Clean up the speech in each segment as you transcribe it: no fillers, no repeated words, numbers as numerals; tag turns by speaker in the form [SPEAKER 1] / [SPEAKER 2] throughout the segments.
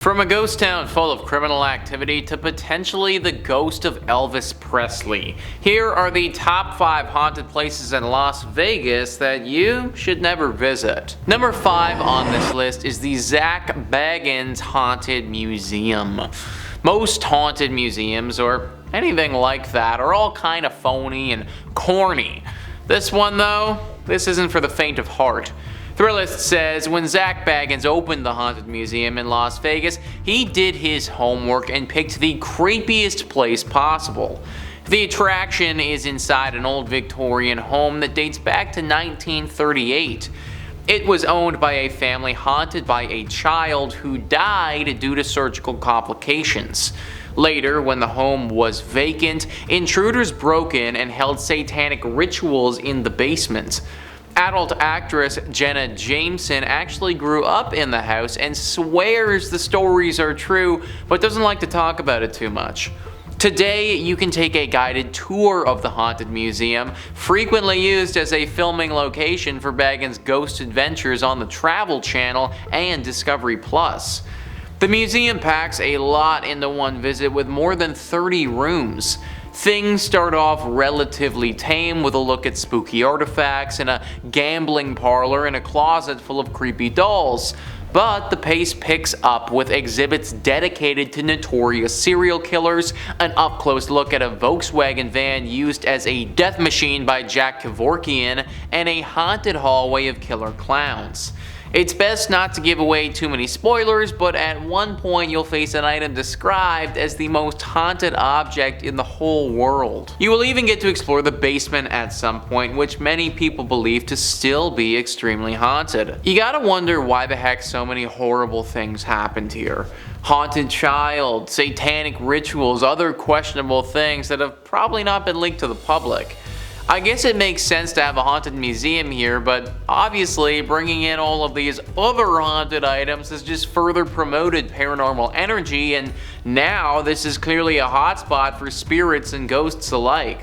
[SPEAKER 1] From a ghost town full of criminal activity to potentially the ghost of Elvis Presley, here are the top 5 haunted places in Las Vegas that you should never visit. Number 5 on this list is the Zak Bagans Haunted Museum. Most haunted museums, or anything like that, are all kind of phony and corny. This one though, this isn't for the faint of heart. Thrillist says when Zak Bagans opened the Haunted Museum in Las Vegas, he did his homework and picked the creepiest place possible. The attraction is inside an old Victorian home that dates back to 1938. It was owned by a family haunted by a child who died due to surgical complications. Later, when the home was vacant, intruders broke in and held satanic rituals in the basement. Adult actress Jenna Jameson actually grew up in the house and swears the stories are true, but doesn't like to talk about it too much. Today, you can take a guided tour of the Haunted Museum, frequently used as a filming location for Bagans' ghost adventures on the Travel Channel and Discovery Plus. The museum packs a lot into one visit with more than 30 rooms. Things start off relatively tame with a look at spooky artifacts and a gambling parlor and a closet full of creepy dolls. But the pace picks up with exhibits dedicated to notorious serial killers, an up-close look at a Volkswagen van used as a death machine by Jack Kevorkian, and a haunted hallway of killer clowns. It's best not to give away too many spoilers, but at one point you'll face an item described as the most haunted object in the whole world. You will even get to explore the basement at some point, which many people believe to still be extremely haunted. You gotta wonder why the heck so many horrible things happened here. Haunted child, satanic rituals, other questionable things that have probably not been leaked to the public. I guess it makes sense to have a haunted museum here, but obviously bringing in all of these other haunted items has just further promoted paranormal energy, and now this is clearly a hotspot for spirits and ghosts alike.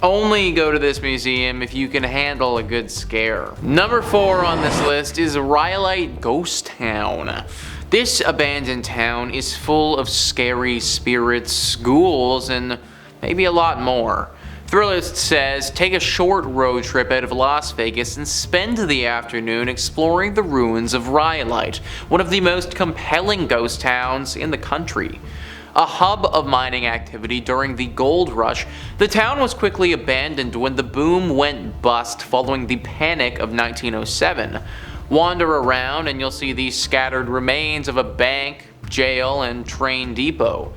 [SPEAKER 1] Only go to this museum if you can handle a good scare. Number 4 on this list is Rhyolite Ghost Town. This abandoned town is full of scary spirits, ghouls, and maybe a lot more. Thrillist says, take a short road trip out of Las Vegas and spend the afternoon exploring the ruins of Rhyolite, one of the most compelling ghost towns in the country. A hub of mining activity during the gold rush, the town was quickly abandoned when the boom went bust following the panic of 1907. Wander around and you'll see the scattered remains of a bank, jail, and train depot.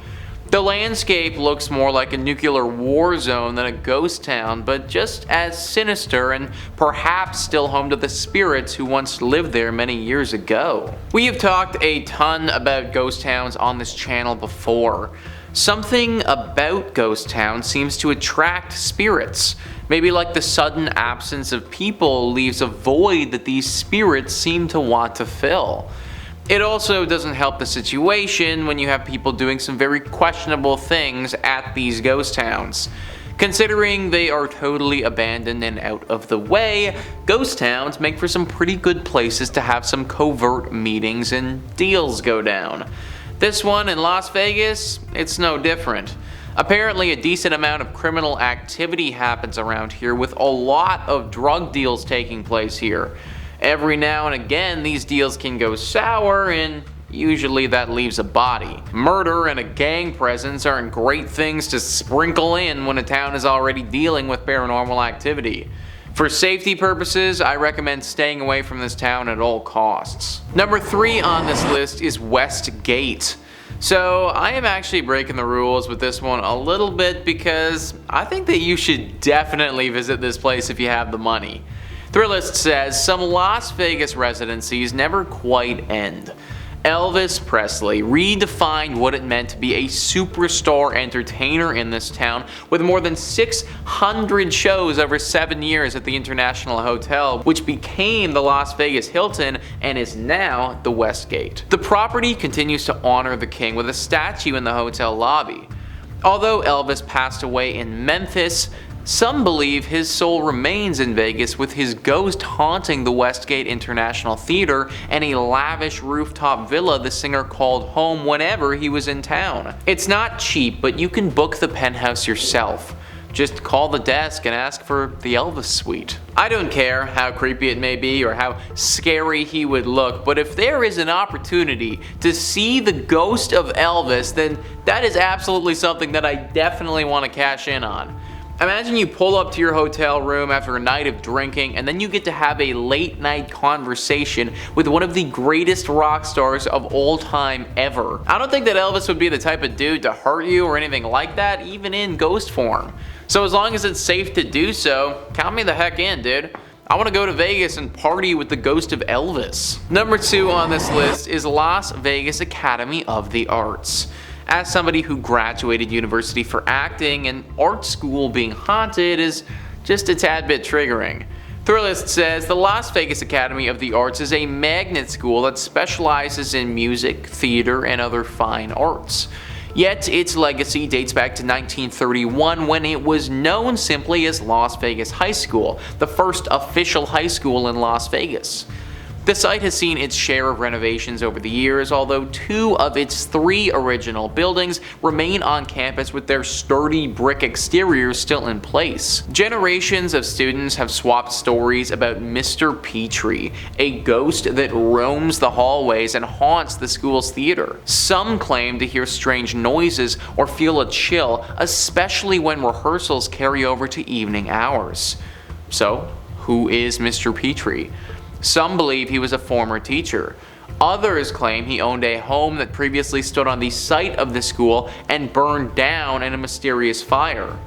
[SPEAKER 1] The landscape looks more like a nuclear war zone than a ghost town, but just as sinister and perhaps still home to the spirits who once lived there many years ago. We have talked a ton about ghost towns on this channel before. Something about ghost towns seems to attract spirits. Maybe like the sudden absence of people leaves a void that these spirits seem to want to fill. It also doesn't help the situation when you have people doing some very questionable things at these ghost towns. Considering they are totally abandoned and out of the way, ghost towns make for some pretty good places to have some covert meetings and deals go down. This one in Las Vegas, it's no different. Apparently a decent amount of criminal activity happens around here, with a lot of drug deals taking place here. Every now and again, these deals can go sour, and usually that leaves a body. Murder and a gang presence aren't great things to sprinkle in when a town is already dealing with paranormal activity. For safety purposes, I recommend staying away from this town at all costs. Number 3 on this list is Westgate. So I am actually breaking the rules with this one a little bit because I think that you should definitely visit this place if you have the money. Thrillist says some Las Vegas residencies never quite end. Elvis Presley redefined what it meant to be a superstar entertainer in this town, with more than 600 shows over 7 years at the International Hotel, which became the Las Vegas Hilton and is now the Westgate. The property continues to honor the king with a statue in the hotel lobby. Although Elvis passed away in Memphis, Some believe his soul remains in Vegas, with his ghost haunting the Westgate International Theater and a lavish rooftop villa the singer called home whenever he was in town. It's not cheap, but you can book the penthouse yourself. Just call the desk and ask for the Elvis suite. I don't care how creepy it may be or how scary he would look, but if there is an opportunity to see the ghost of Elvis, then that is absolutely something that I definitely want to cash in on. Imagine you pull up to your hotel room after a night of drinking, and then you get to have a late night conversation with one of the greatest rock stars of all time ever. I don't think that Elvis would be the type of dude to hurt you or anything like that, even in ghost form. So as long as it's safe to do so, count me the heck in, dude. I want to go to Vegas and party with the ghost of Elvis. Number 2 on this list is Las Vegas Academy of the Arts. As somebody who graduated university for acting, an art school being haunted is just a tad bit triggering. Thrillist says the Las Vegas Academy of the Arts is a magnet school that specializes in music, theater, and other fine arts. Yet its legacy dates back to 1931, when it was known simply as Las Vegas High School, the first official high school in Las Vegas. The site has seen its share of renovations over the years, although 2 of its 3 original buildings remain on campus with their sturdy brick exteriors still in place. Generations of students have swapped stories about Mr. Petrie, a ghost that roams the hallways and haunts the school's theater. Some claim to hear strange noises or feel a chill, especially when rehearsals carry over to evening hours. So, who is Mr. Petrie? Some believe he was a former teacher. Others claim he owned a home that previously stood on the site of the school and burned down in a mysterious fire.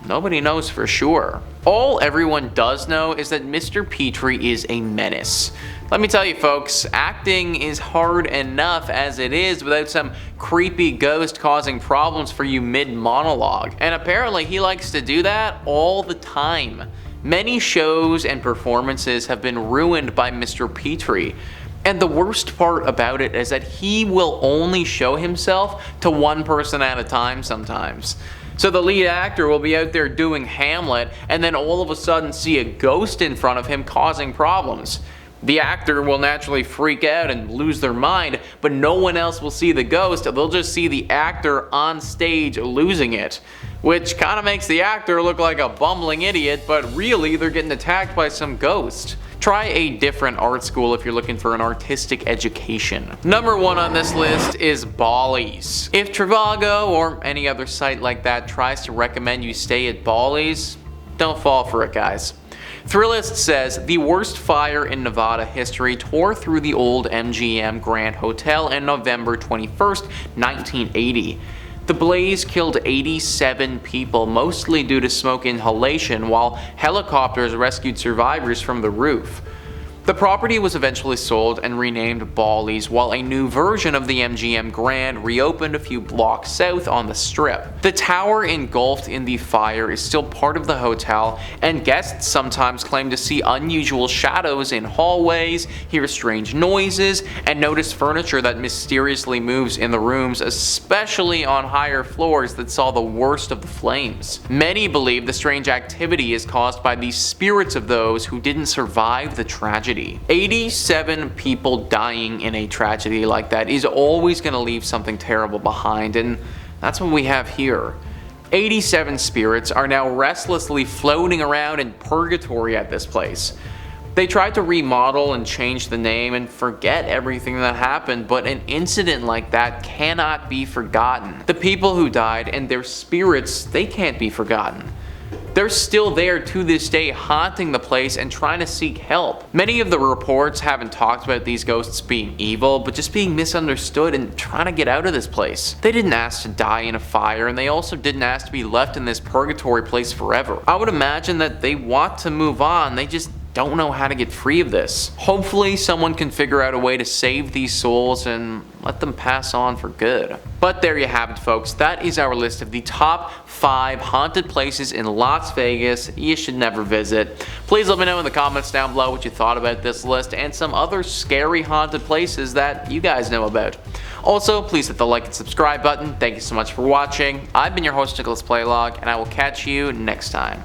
[SPEAKER 1] Nobody knows for sure. All everyone does know is that Mr. Petrie is a menace. Let me tell you folks, acting is hard enough as it is without some creepy ghost causing problems for you mid-monologue. And apparently he likes to do that all the time. Many shows and performances have been ruined by Mr. Petrie. And the worst part about it is that he will only show himself to one person at a time sometimes. So the lead actor will be out there doing Hamlet and then all of a sudden see a ghost in front of him causing problems. The actor will naturally freak out and lose their mind, but no one else will see the ghost. They'll just see the actor on stage losing it. Which kind of makes the actor look like a bumbling idiot, but really they're getting attacked by some ghost. Try a different art school if you're looking for an artistic education. Number 1 on this list is Ballys. If Trivago or any other site like that tries to recommend you stay at Ballys, don't fall for it, guys. Thrillist says the worst fire in Nevada history tore through the old MGM Grand Hotel on November 21st, 1980. The blaze killed 87 people, mostly due to smoke inhalation, while helicopters rescued survivors from the roof. The property was eventually sold and renamed Ballys, while a new version of the MGM Grand reopened a few blocks south on the Strip. The tower engulfed in the fire is still part of the hotel, and guests sometimes claim to see unusual shadows in hallways, hear strange noises, and notice furniture that mysteriously moves in the rooms, especially on higher floors that saw the worst of the flames. Many believe the strange activity is caused by the spirits of those who didn't survive the tragedy. 87 people dying in a tragedy like that is always going to leave something terrible behind, and that's what we have here. 87 spirits are now restlessly floating around in purgatory at this place. They tried to remodel and change the name and forget everything that happened, but an incident like that cannot be forgotten. The people who died and their spirits, they can't be forgotten. They're still there to this day, haunting the place and trying to seek help. Many of the reports haven't talked about these ghosts being evil, but just being misunderstood and trying to get out of this place. They didn't ask to die in a fire, and they also didn't ask to be left in this purgatory place forever. I would imagine that they want to move on, they just don't know how to get free of this. Hopefully someone can figure out a way to save these souls and let them pass on for good. But there you have it, folks. That is our list of the top 5 haunted places in Las Vegas you should never visit. Please let me know in the comments down below what you thought about this list and some other scary haunted places that you guys know about. Also, please hit the like and subscribe button. Thank you so much for watching. I've been your host, Nicholas Playlog, and I will catch you next time.